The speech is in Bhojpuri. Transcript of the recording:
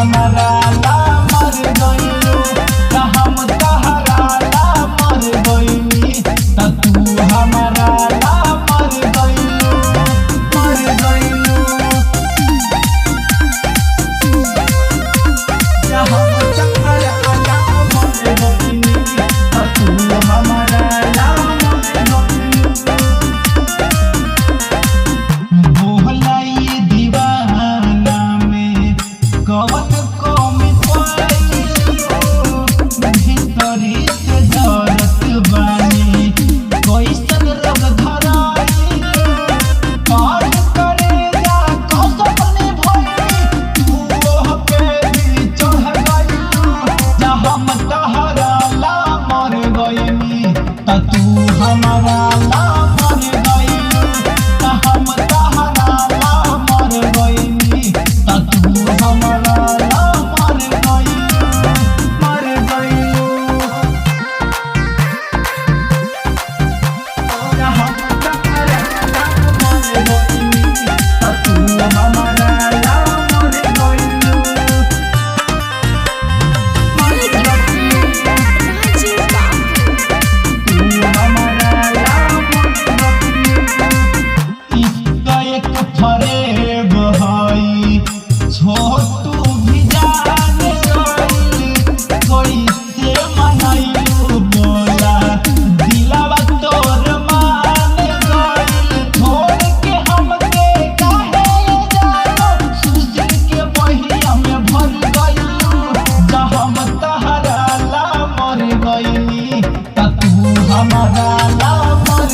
हमारा ला मर गइलू त हम तहरा ला मर गइनी त तू हमारा ला मर गइलू मर गइलू त हम तहरा ला मर गइनी त तू हमारा ला मर गइलू बोलाई दीवाना में कवन कमी पाइलू भीतरी से जरत बानी कैसन रग धराइलू पार करे जा कसम निभाई तू ओह पे भी चढ़ गइलू जा हम तहरा ला मर गइनी त तू हमारा ला मर गइलू त हम तहरा ला मर गइनी त तू हमारा ला मर गइलू मर गइलू त हम तहरा ला मर गइनी त तू हमारा ला मर गइलू मर गइलू तू हमारा ला मर गइलू इसका एक फरेब हई छोटू भी जान गइल कैसे मनाइलू बोला दिलवा तोर मान गइल छोड़ के हमके काहे जानो सुजन के बहिया में भर गइलू जा हम तहरा ला मर गइनी त तू हमारा ला मर